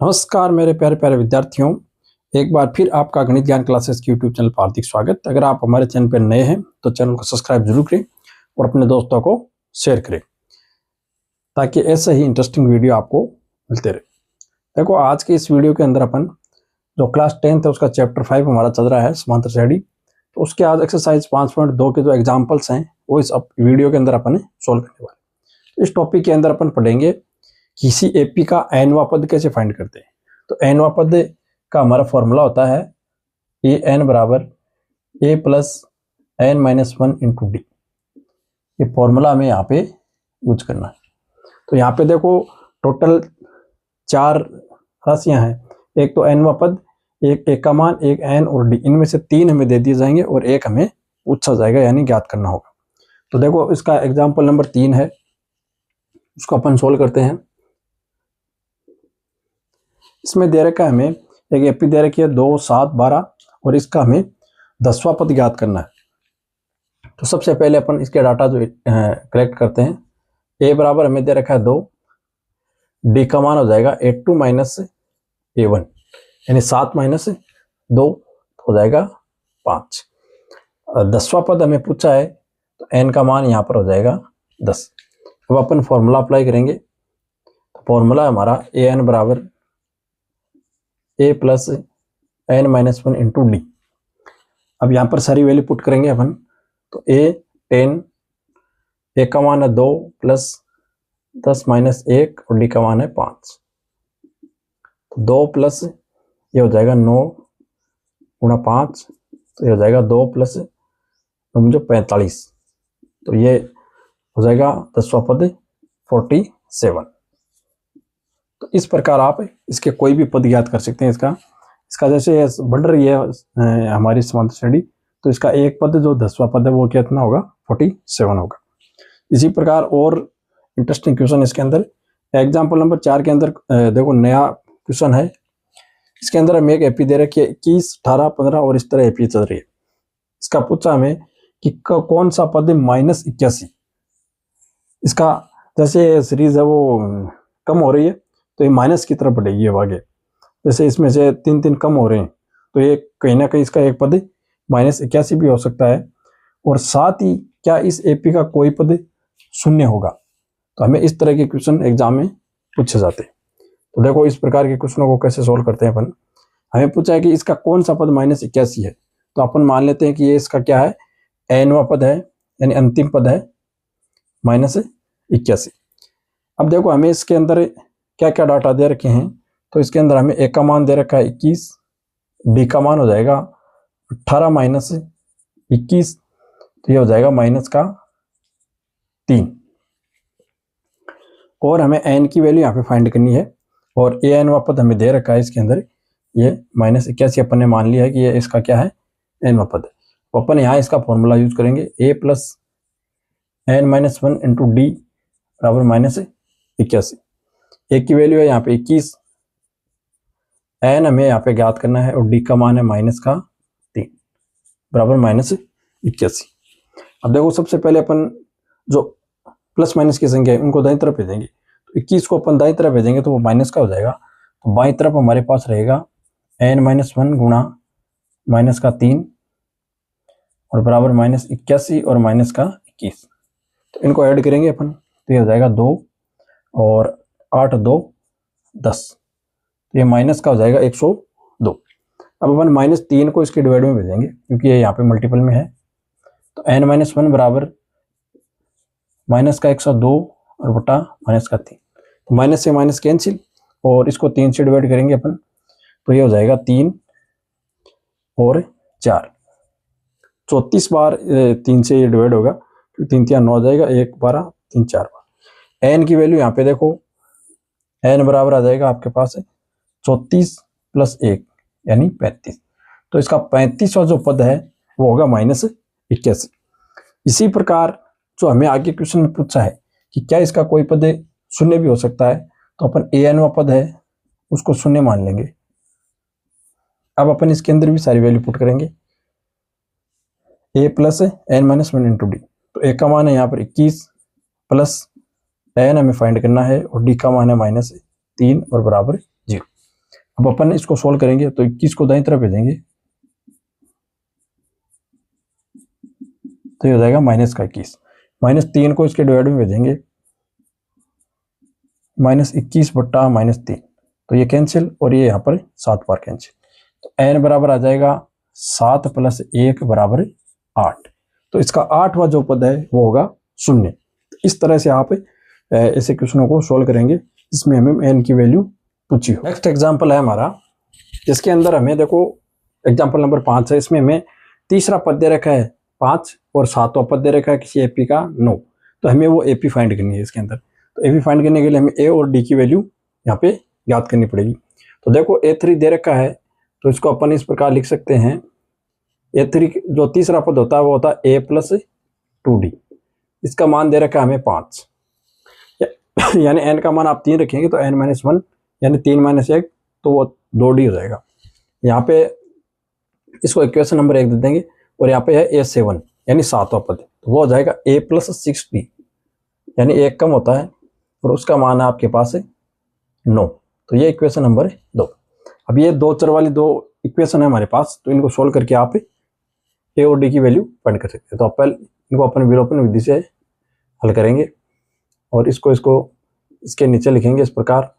नमस्कार मेरे प्यारे प्यारे विद्यार्थियों, एक बार फिर आपका गणित ज्ञान क्लासेस की यूट्यूब चैनल पर हार्दिक स्वागत। अगर आप हमारे चैनल पर नए हैं तो चैनल को सब्सक्राइब जरूर करें और अपने दोस्तों को शेयर करें ताकि ऐसे ही इंटरेस्टिंग वीडियो आपको मिलते रहे। देखो, आज के इस वीडियो के अंदर अपन जो क्लास 10th है उसका चैप्टर 5 हमारा चल रहा है समांतर श्रेणी। तो उसके आज एक्सरसाइज 5.2 के जो एग्जाम्पल्स हैं वो इस वीडियो के अंदर अपन सोल्व करने वाले। इस टॉपिक के अंदर अपन पढ़ेंगे किसी एपी का nवां पद कैसे फाइंड करते हैं। तो nवां पद का हमारा फॉर्मूला होता है ए एन बराबर a plus N minus 1 into d. ये फॉर्मूला हमें यहाँ पे यूज करना है। तो यहाँ पे देखो टोटल 4 राशियां हैं। एक तो nवां पद, एक का मान, एक n और d। इनमें से 3 हमें दे दिए जाएंगे और एक हमें पूछा जाएगा यानी ज्ञात करना होगा। तो देखो, इसका एग्जाम्पल नंबर 3 है, उसको अपन सोल्व करते हैं। इसमें दे रखा है हमें एक एपी दे रखी है 2, 7, 12 और इसका हमें 10वां पद ज्ञात करना है। तो सबसे पहले अपन इसके डाटा जो कलेक्ट करते हैं। ए बराबर हमें दे रखा है 2, डी का मान हो जाएगा A2 माइनस A1 यानी 7 माइनस 2 हो जाएगा 5। 10वां पद हमें पूछा है तो n का मान यहाँ पर हो जाएगा 10। अब अपन फॉर्मूला अप्लाई करेंगे। तो फॉर्मूला हमारा ए एन बराबर a plus N minus 1 into d. अब यहाँ पर सारी वैल्यू पुट करेंगे अपन। तो ए 10, ए का मान है 2 प्लस 10 माइनस 1 और डी का मान है 5। तो 2 प्लस ये हो जाएगा 9 गुणा 5, तो ये हो जाएगा 2 प्लस 9 45। तो ये हो जाएगा 10वां पद 47। तो इस प्रकार आप इसके कोई भी पद ज्ञात कर सकते हैं। इसका जैसे बढ़ रही है हमारी समांतर श्रेणी, तो इसका एक पद जो 10वां पद है वो कितना होगा 47 होगा। इसी प्रकार और इंटरेस्टिंग क्वेश्चन इसके अंदर एग्जाम्पल नंबर 4 के अंदर देखो नया क्वेश्चन है। इसके अंदर हमें एक एपी दे रखी है 21, 18, 15 और इस तरह एपी चल रही है। इसका पूछा हमें कि कौन सा पद -81। इसका जैसे सीरीज है वो कम हो रही है तो ये माइनस की तरफ बढ़ेगी अब आगे। जैसे इसमें से 3 कम हो रहे हैं तो ये कहीं ना कहीं इसका एक पद -81 भी हो सकता है। और साथ ही क्या इस एपी का कोई पद शून्य होगा। तो हमें इस तरह के क्वेश्चन एग्जाम में पूछे जाते हैं। तो देखो, इस प्रकार के क्वेश्चनों को कैसे सोल्व करते हैं अपन। हमें पूछा है कि इसका कौन सा पद -81 है। तो अपन मान लेते हैं कि ये इसका क्या है, nवां पद है यानी अंतिम पद है -81। अब देखो, हमें इसके अंदर क्या क्या डाटा दे रखे हैं। तो इसके अंदर हमें ए का मान दे रखा है 21, डी का मान हो जाएगा 18 माइनस 21, तो ये हो जाएगा -3। और हमें एन की वैल्यू यहाँ पे फाइंड करनी है। और ए एन पद हमें दे रखा है इसके अंदर ये -81। अपन ने मान लिया है कि ये इसका क्या है, एन पद है। तो अपन यहाँ इसका फॉर्मूला यूज करेंगे a plus N minus 1 into D बराबर -81। ए की वैल्यू है यहाँ पे 21, एन हमें यहाँ पे ज्ञात करना है और डी का मान है -3 बराबर -81। अब देखो, सबसे पहले अपन जो प्लस माइनस की संख्या है उनको दाईं तरफ भेजेंगे। तो 21 को अपन दाईं तरफ भेजेंगे तो वो माइनस का हो जाएगा। तो बाईं तरफ हमारे पास रहेगा n-1 गुणा -3 और बराबर -81 और -21। तो इनको ऐड करेंगे अपन तो ये हो जाएगा 2 और 8, 2, 10। तो ये माइनस का हो जाएगा 102। अब अपन -3 को इसके डिवाइड में भेजेंगे क्योंकि ये यहाँ पे मल्टीपल में है। तो n-1 बराबर -102 और बटा -3। तो माइनस से माइनस कैंसिल और इसको 3 से डिवाइड करेंगे अपन तो ये हो जाएगा 3 और 4। 34 बार 3 से ये डिवाइड होगा क्योंकि 3 3 9 हो जाएगा, 1 12 3 4 बार। एन की वैल्यू यहाँ पे देखो, एन बराबर आ जाएगा आपके पास 34 प्लस 1 यानी 35। तो इसका 35वां जो पद है वो होगा -81। इसी प्रकार जो हमें आगे क्वेश्चन में पूछा है कि क्या इसका कोई पद शून्य भी हो सकता है, तो अपन ए एन पद है उसको शून्य मान लेंगे। अब अपन इसके अंदर भी सारी वैल्यू पुट करेंगे। A plus N minus 1 into d. तो ए का मान है यहाँ पर 21 प्लस एन हमें फाइंड करना है और डी का मान है -3 और बराबर 0। अब अपन इसको सोल्व करेंगे तो 21 को दाईं तरफ भेजेंगे तो ये हो जाएगा माइनस का 21, माइनस 3 को इसके डिवाइड में भेजेंगे माइनस 21 बट्टा माइनस 3, तो ये कैंसिल और ये यहाँ पर 7 बार कैंसिल, तो n बराबर आ जाएगा 7 प्लस 1 बराबर 8। तो इसका 8वां जो पद है वो होगा 0। तो इस तरह से आप ऐसे क्वेश्चनों को सोल्व करेंगे जिसमें हमें n की वैल्यू पूछी हो। नेक्स्ट एग्जाम्पल है हमारा, जिसके अंदर हमें देखो एग्जाम्पल नंबर 5 है, इसमें हमें तीसरा पद दे रखा है 5 और 7वां पद दे रखा है किसी एपी का 9। तो हमें वो एपी फाइंड करनी है इसके अंदर। तो एपी फाइंड करने के लिए हमें ए और डी की वैल्यू यहाँ पे याद करनी पड़ेगी। तो देखो A3 दे रखा है, तो इसको अपन इस प्रकार लिख सकते हैं, A3 जो तीसरा पद होता है वो होता है a प्लस 2d, इसका मान दे रखा है हमें 5, यानी n का मान आप 3 रखेंगे तो n माइनस 1 यानी 3 माइनस 1 तो वो 2d हो जाएगा। यहाँ पे इसको इक्वेशन नंबर 1 दे देंगे और यहाँ पे है A7 यानी 7वां पद, तो वो हो जाएगा a प्लस 6d, यानी 1 कम होता है और उसका मान है आपके पास 9। तो ये इक्वेशन नंबर 2। अब ये दो चर वाली दो इक्वेशन है हमारे पास, तो इनको सोल्व करके आप ए और डी की वैल्यू फाइंड कर सकते हैं। तो पहले इनको अपन विलोपन विधि से हल करेंगे और इसको इसके नीचे लिखेंगे इस प्रकार।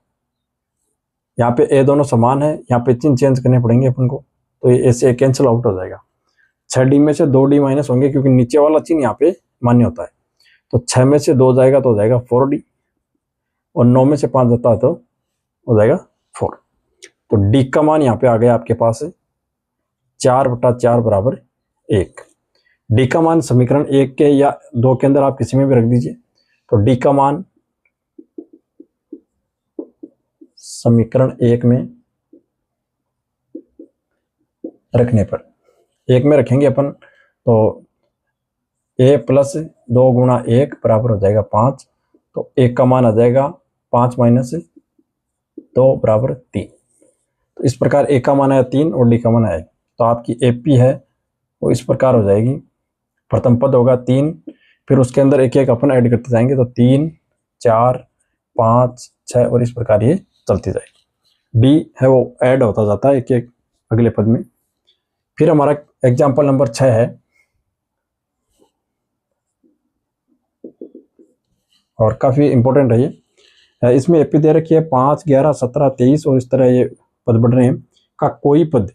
यहाँ पे ए दोनों समान है, यहाँ पे चिन्ह चेंज करने पड़ेंगे अपन को, तो ये ऐसे कैंसिल आउट हो जाएगा। 6d में से 2d माइनस होंगे क्योंकि नीचे वाला चिन्ह यहाँ पे मान्य होता है। तो 6 में से 2 जाएगा तो हो जाएगा 4d और 9 में से 5 जाता है तो हो जाएगा 4। तो डी का मान यहाँ पे आ गया आपके पास 4/4 बराबर 1। डी का मान समीकरण 1 के या 2 के अंदर आप किसी में भी रख दीजिए। तो डी का मान समीकरण 1 में रखने पर 1 में रखेंगे अपन तो a प्लस 2 गुणा 1 बराबर हो जाएगा 5। तो 1 का मान आ जाएगा 5 माइनस 2 बराबर 3। तो इस प्रकार a का मान आया 3 और d का मान आया। तो आपकी एपी है वो इस प्रकार हो जाएगी, प्रथम पद होगा 3, फिर उसके अंदर एक एक अपन ऐड करते जाएंगे तो 3 4 5 6 और इस प्रकार ये चलती जाएगी। डी है वो ऐड होता जाता है एक एक अगले पद में। फिर हमारा एग्जाम्पल नंबर 6 है और काफ़ी इंपॉर्टेंट है ये। इसमें एपी दे रखी है 5 11 17 23 और इस तरह ये पद बढ़ रहे हैं का कोई पद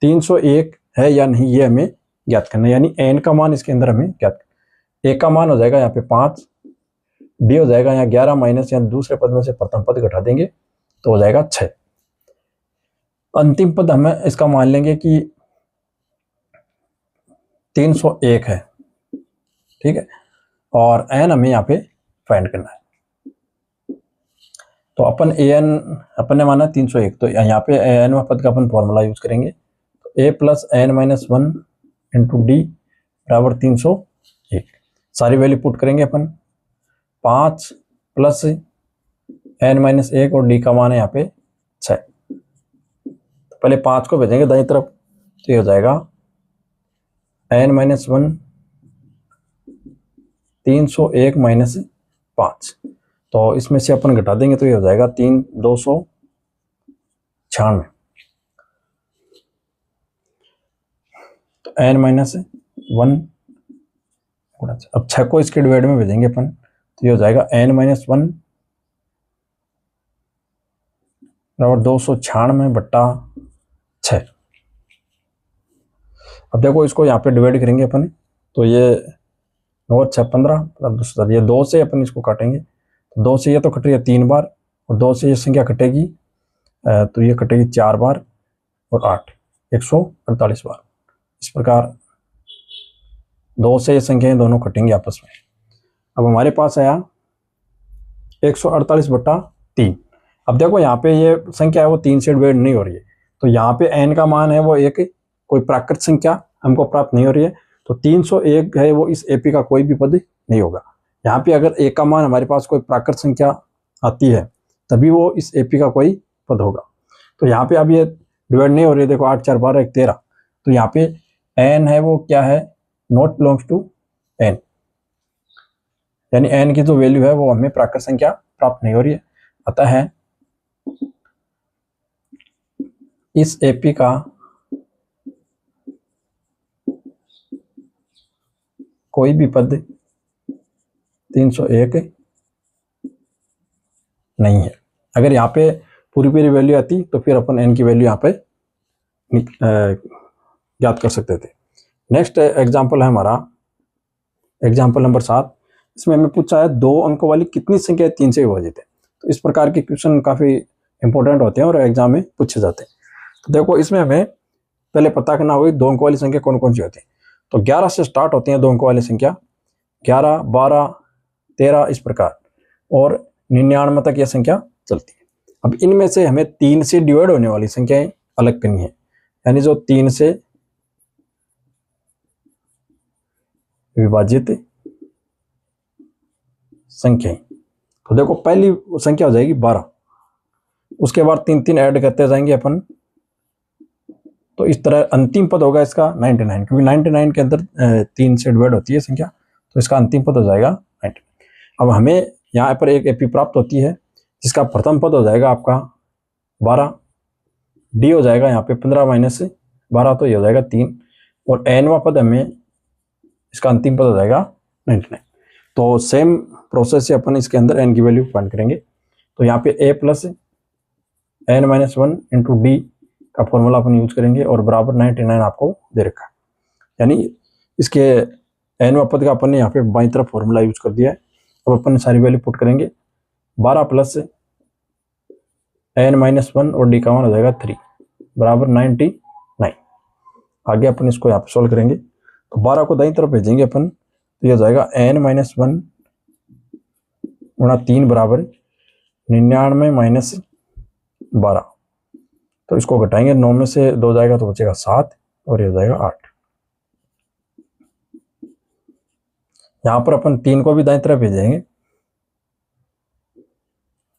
301 है या नहीं ये हमें ज्ञात करना है, यानी एन का मान इसके अंदर हमें ज्ञात करना। ए का मान हो जाएगा यहाँ पे 5, डी हो जाएगा यहाँ 11 माइनस या दूसरे पद में से प्रथम पद घटा देंगे तो हो जाएगा 6। अंतिम पद हमें इसका मान लेंगे कि 301 है, ठीक है, और एन हमें यहाँ पे फाइंड करना है। तो अपन अपन ने माना 301, तो यहाँ पे एन पद का अपन फॉर्मूला यूज करेंगे। तो a plus N minus 1 into D बराबर 301, सारी वैल्यू पुट करेंगे अपन। 5 प्लस एन माइनस 1 और डी का मान है यहाँ पे 6। तो पहले 5 को भेजेंगे दाईं तरफ तो ये हो जाएगा एन माइनस 1 301 माइनस 5, तो इसमें से अपन घटा देंगे तो ये हो जाएगा 296। तो एन माइनस 1 अब 6 को इसके डिवाइड में भेजेंगे अपन तो ये हो जाएगा एन माइनस 1 बराबर 296 बट्टा 6। अब देखो इसको यहाँ पे डिवाइड करेंगे अपन तो ये 9 6 15 मतलब ये 2 से अपन इसको काटेंगे तो 2 से ये तो कट रही है 3 बार और 2 से ये संख्या कटेगी तो ये कटेगी 4 बार और 8 148 बार। इस प्रकार 2 से ये संख्याएं दोनों कटेंगे आपस में। अब हमारे पास आया 148 बट्टा 3। अब देखो यहाँ पे ये संख्या है वो 3 से डिवाइड नहीं हो रही है, तो यहाँ पे n का मान है वो एक कोई प्राकृत संख्या हमको प्राप्त नहीं हो रही है, तो 301 है वो इस एपी का कोई भी पद नहीं होगा। यहाँ पे अगर a का मान हमारे पास कोई प्राकृत संख्या आती है तभी वो इस एपी का कोई पद होगा। तो यहाँ पे अब ये डिवाइड नहीं हो रही है, देखो 8 4 12 1 13, तो यहाँ पे n है वो क्या है, नॉट बिलोंग्स टू n, यानी n की जो वैल्यू है वो हमें प्राकृत संख्या प्राप्त नहीं हो रही है। अतः है इस एपी का कोई भी पद 301 नहीं है। अगर यहाँ पे पूरी पूरी वैल्यू आती तो फिर अपन n की वैल्यू यहाँ पे ज्ञात कर सकते थे। नेक्स्ट एग्जाम्पल है हमारा एग्जाम्पल नंबर 7। इसमें हमें पूछा है 2 अंकों वाली कितनी संख्या 3 से विभाजित है। तो इस प्रकार के क्वेश्चन काफ़ी इंपॉर्टेंट होते हैं और एग्जाम में पूछे जाते हैं। तो देखो इसमें हमें पहले पता करना होगा 2 अंकों वाली संख्या कौन कौन सी होती है। तो 11 से स्टार्ट होती हैं 2 अंकों वाली संख्या, 11, 12, 13 इस प्रकार, और 99 तक यह संख्या चलती है। अब इनमें से हमें 3 से डिवाइड होने वाली संख्याएं अलग करनी है, यानी जो 3 से विभाजित संख्याएं। तो देखो पहली संख्या हो जाएगी 12, उसके बाद 3 3 ऐड करते जाएंगे अपन। तो इस तरह अंतिम पद होगा इसका 99, क्योंकि 99 के अंदर 3 से डिवाइड होती है संख्या, तो इसका अंतिम पद हो जाएगा 99। अब हमें यहाँ पर एक एपी प्राप्त होती है जिसका प्रथम पद हो जाएगा आपका 12, डी हो जाएगा यहाँ पे 15 माइनस 12, तो ये हो जाएगा 3, और एनवा पद हमें इसका अंतिम पद हो जाएगा 99। तो सेम प्रोसेस से अपन इसके अंदर एन की वैल्यू फाइंड करेंगे। तो यहाँ पे a plus N minus 1 into d का फॉर्मूला अपन यूज करेंगे, और बराबर 99 आपको दे रखा है, यानी इसके एन पद का अपन ने यहाँ पे बाईं तरफ फॉर्मूला यूज कर दिया है। अब अपन सारी वैल्यू पुट करेंगे, 12 प्लस एन माइनस 1 और डी का मान हो जाएगा 3 बराबर 99। आगे अपन इसको यहाँ पे सोल्व करेंगे, तो 12 को दाईं तरफ भेजेंगे अपन, तो यह हो जाएगा एन माइनस 1 गुणा 3 बराबर 99 माइनस 12। तो इसको घटाएंगे, 9 में से 2 जाएगा तो बचेगा 7, और ये हो जाएगा 8। यहाँ पर अपन 3 को भी दाईं तरफ भेजेंगे,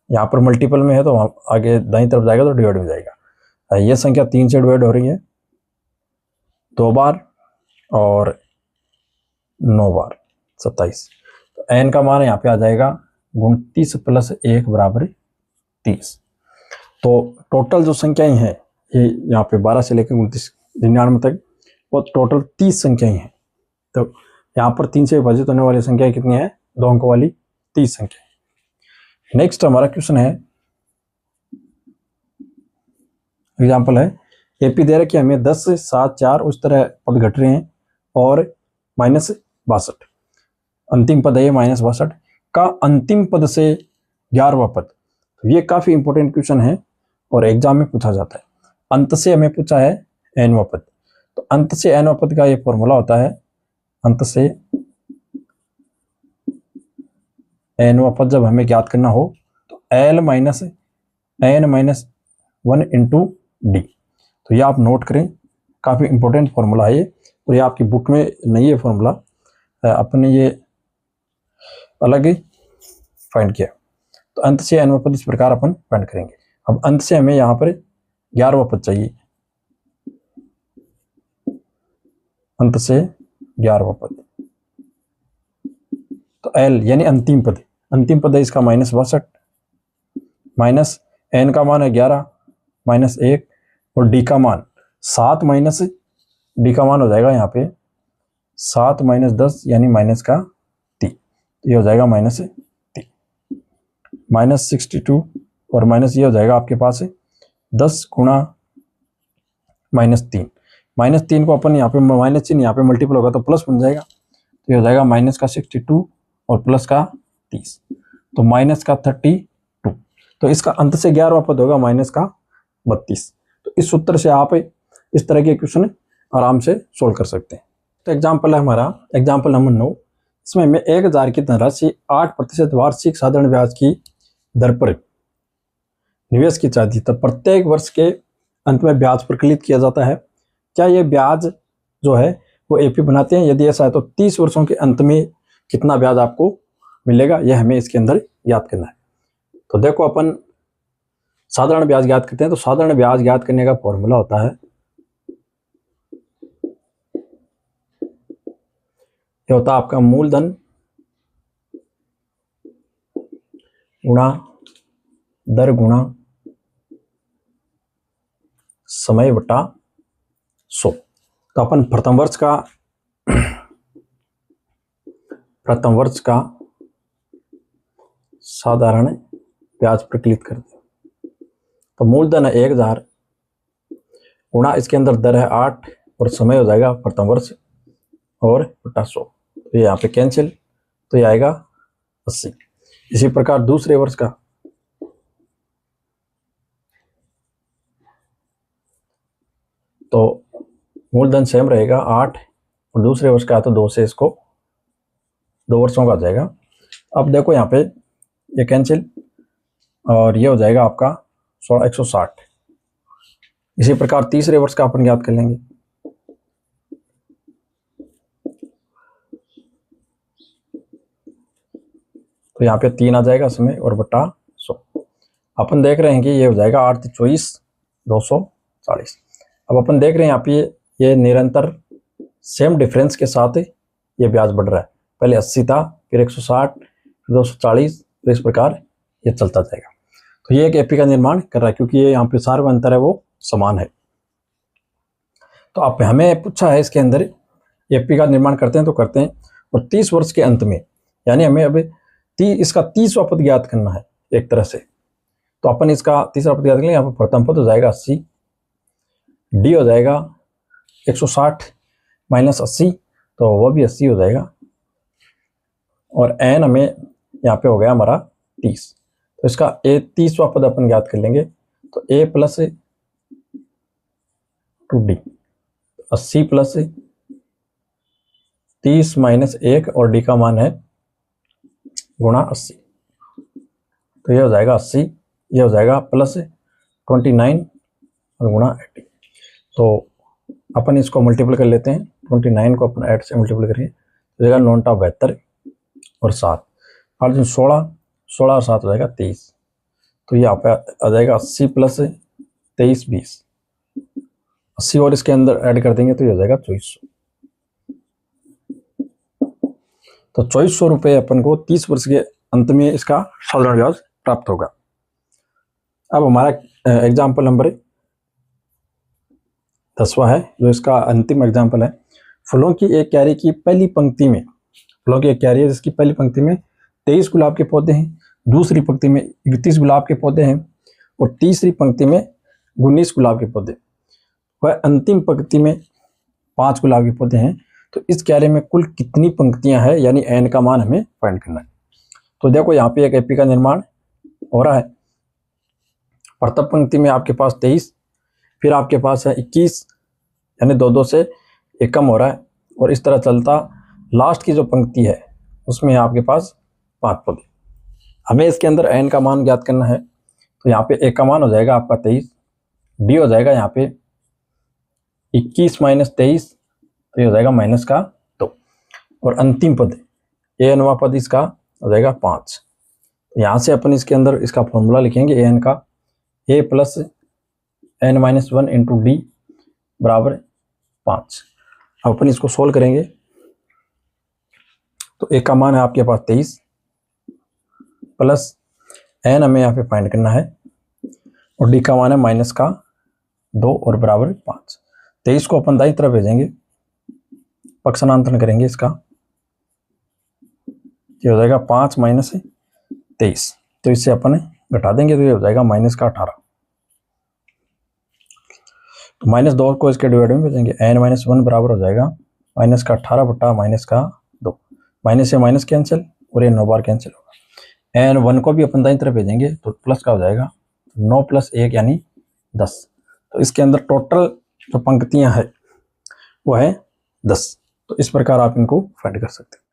यहाँ पर मल्टीपल में है तो आगे दाईं तरफ जाएगा तो डिवाइड हो जाएगा। ये संख्या 3 से डिवाइड हो रही है 2 बार और 9 बार 27। तो एन का मान यहाँ पे आ जाएगा 29 प्लस 1 बराबर 30। तो टोटल जो संख्याएं हैं ये यहाँ पे 12 से लेकर 29 99 तक, वो टोटल 30 संख्याएं हैं। तो यहाँ पर 3 से विभाजित होने वाली संख्याएं कितनी है? 2 अंकों वाली 30 संख्या। नेक्स्ट हमारा क्वेश्चन है, एग्जाम्पल है, एपी दे रखी हमें 10, 7, 4 उस तरह पद घट रहे हैं, और -62 अंतिम पद है -62 का अंतिम पद से 11वां पद। तो ये काफी इंपॉर्टेंट क्वेश्चन है और एग्जाम में पूछा जाता है। अंत से हमें पूछा है nवां पद, तो अंत से nवां पद का ये फॉर्मूला होता है, अंत से nवां पद जब हमें ज्ञात करना हो तो l minus n minus 1 into d. तो ये आप नोट करें, काफी इंपॉर्टेंट फॉर्मूला है ये, और ये आपकी बुक में नहीं है फॉर्मूला, अपने ये अलग ही फाइंड किया। तो अंत से nवां पद इस प्रकार अपन फाइंड करेंगे। अब अंत से हमें यहाँ पर 11वां पद चाहिए, अंत से 11वां पद, तो l यानी अंतिम पद, अंतिम पद है इसका -62, माइनस n का मान है 11 माइनस 1, और d का मान 7 माइनस d का मान हो जाएगा यहाँ पे 7 माइनस 10 यानी माइनस का 3, ये हो जाएगा -3 -62, और माइनस ये हो जाएगा आपके पास 10 गुणा -3, -3 को अपन यहाँ पे माइनस चिन्ह यहाँ पे मल्टीपल होगा तो प्लस बन जाएगा, तो ये हो जाएगा माइनस का 62 और प्लस का 30, तो माइनस का 32। तो इसका अंत से 11वां पद होगा माइनस का 32। तो इस सूत्र से आप इस तरह के क्वेश्चन आराम से सोल्व कर सकते हैं। तो एग्जाम्पल है हमारा एग्जाम्पल नंबर 9। इसमें हमें 1000 की धनराशि 8% वार्षिक साधारण ब्याज की दर पर निवेश की जाती है, तो प्रत्येक वर्ष के अंत में ब्याज प्रकलित किया जाता है। क्या ये ब्याज जो है वो एपी बनाते हैं? यदि ऐसा है तो 30 वर्षों के अंत में कितना ब्याज आपको मिलेगा, यह हमें इसके अंदर ज्ञात करना है। तो देखो अपन साधारण ब्याज ज्ञात करते हैं, तो साधारण ब्याज ज्ञात करने का फॉर्मूला होता है, ये होता है आपका मूलधन गुणा दर गुणा समय बटा 100। तो अपन प्रथम वर्ष का साधारण ब्याज प्रकलित कर दें। तो मूलधन है 1000 गुणा इसके अंदर दर है 8 और समय हो जाएगा प्रथम वर्ष और बटा 100। तो ये यहाँ पे कैंसिल, तो ये आएगा 80। इसी प्रकार दूसरे वर्ष का तो मूलधन सेम रहेगा 8 और दूसरे वर्ष का तो 2 से इसको 2 वर्षों का आ जाएगा। अब देखो यहाँ पे ये कैंसिल और ये हो जाएगा आपका 160। इसी प्रकार तीसरे वर्ष का अपन याद कर लेंगे। तो यहाँ पे 3 आ जाएगा समय और बटा 100। अपन देख रहे हैं कि ये हो जाएगा 8 24 240। अब अपन देख रहे हैं यहाँ पे ये निरंतर सेम डिफरेंस के साथ ये ब्याज बढ़ रहा है। पहले 80 था, फिर 160, फिर 240, तो इस प्रकार ये चलता जाएगा। तो ये एक एपी का निर्माण कर रहा है क्योंकि ये यहाँ पे सारा अंतर है वो समान है। तो आप हमें पूछा है इसके अंदर एपी का निर्माण करते हैं तो करते हैं, और 30 वर्ष के अंत में यानी हमें अब इसका 30वां पद ज्ञात करना है एक तरह से। तो अपन इसका तीसरा पद ज्ञात करेंगे। यहाँ पर प्रथम पद हो जाएगा 80, डी हो जाएगा 160 माइनस 80, तो वो भी 80 हो जाएगा, और एन हमें यहाँ पे हो गया हमारा 30। तो इसका 30वां पद अपन ज्ञात कर लेंगे। तो ए प्लस 2D 80 प्लस 30 माइनस 1 और डी का मान है गुणा 80। तो ये हो जाएगा 80, ये हो जाएगा प्लस 29 और गुणा 80। तो अपन इसको मल्टीपल कर लेते हैं। 29 को अपन 8 से मल्टीपल करिए तो जाएगा 9 टा 72 और 7 8 दिन 16 16 और 7 हो जाएगा 23। तो ये यहाँ पे आ जाएगा 80 प्लस 23 20, 80 और इसके अंदर ऐड कर देंगे तो ये हो जाएगा 2400। तो 2400 रुपये अपन को 30 वर्ष के अंत में इसका साधारण ब्याज प्राप्त होगा। अब हमारा एग्जाम्पल नंबर 10वां है जो इसका अंतिम एग्जाम्पल है। फूलों की एक क्यारी की पहली पंक्ति में, फूलों की एक क्यारी है जिसकी पहली पंक्ति में 23 गुलाब के पौधे हैं, दूसरी पंक्ति में 31 गुलाब के पौधे हैं और तीसरी पंक्ति में 19 गुलाब के पौधे, वह अंतिम पंक्ति में 5 गुलाब के पौधे हैं। तो इस क्यारी में कुल कितनी पंक्तियां हैं, यानी एन का मान हमें फाइंड करना है। तो देखो यहाँ पे एक एपी का निर्माण हो रहा है। प्रथम पंक्ति में आपके पास 23, फिर आपके पास है 21, यानी 2-2 से एक कम हो रहा है, और इस तरह चलता लास्ट की जो पंक्ति है उसमें आपके पास 5 पौधे। हमें इसके अंदर एन का मान ज्ञात करना है। तो यहाँ पे एक का मान हो जाएगा आपका 23, डी हो जाएगा यहाँ पे 21 माइनस 23, तो ये हो जाएगा माइनस का 2, और अंतिम पद ए एनवा पद इसका हो जाएगा 5। तो यहाँ से अपन इसके अंदर इसका फॉर्मूला लिखेंगे ए एन का, a plus N minus 1 into D बराबर 5। अब अपन इसको सोल्व करेंगे तो ए का मान है आपके पास 23 प्लस एन हमें यहाँ पे फाइंड करना है, और डी का मान है माइनस का 2 और बराबर 5। 23 को अपन दाईं तरफ भेजेंगे, पक्षांतरण करेंगे इसका, ये हो जाएगा 5 माइनस 23, तो इससे अपन घटा देंगे तो ये हो जाएगा माइनस का 18। तो माइनस 2 को इसके डिवाइड में भेजेंगे, एन माइनस 1 बराबर हो जाएगा माइनस का 18 बटा माइनस का 2। माइनस से माइनस कैंसिल और ये 9 बार कैंसिल होगा। एन 1 को भी अपन दाईं तरफ भेजेंगे तो प्लस का हो जाएगा 9 प्लस 1 यानी 10। तो इसके अंदर टोटल जो पंक्तियां हैं वो है 10। तो इस प्रकार आप इनको फाइंड कर सकते हैं।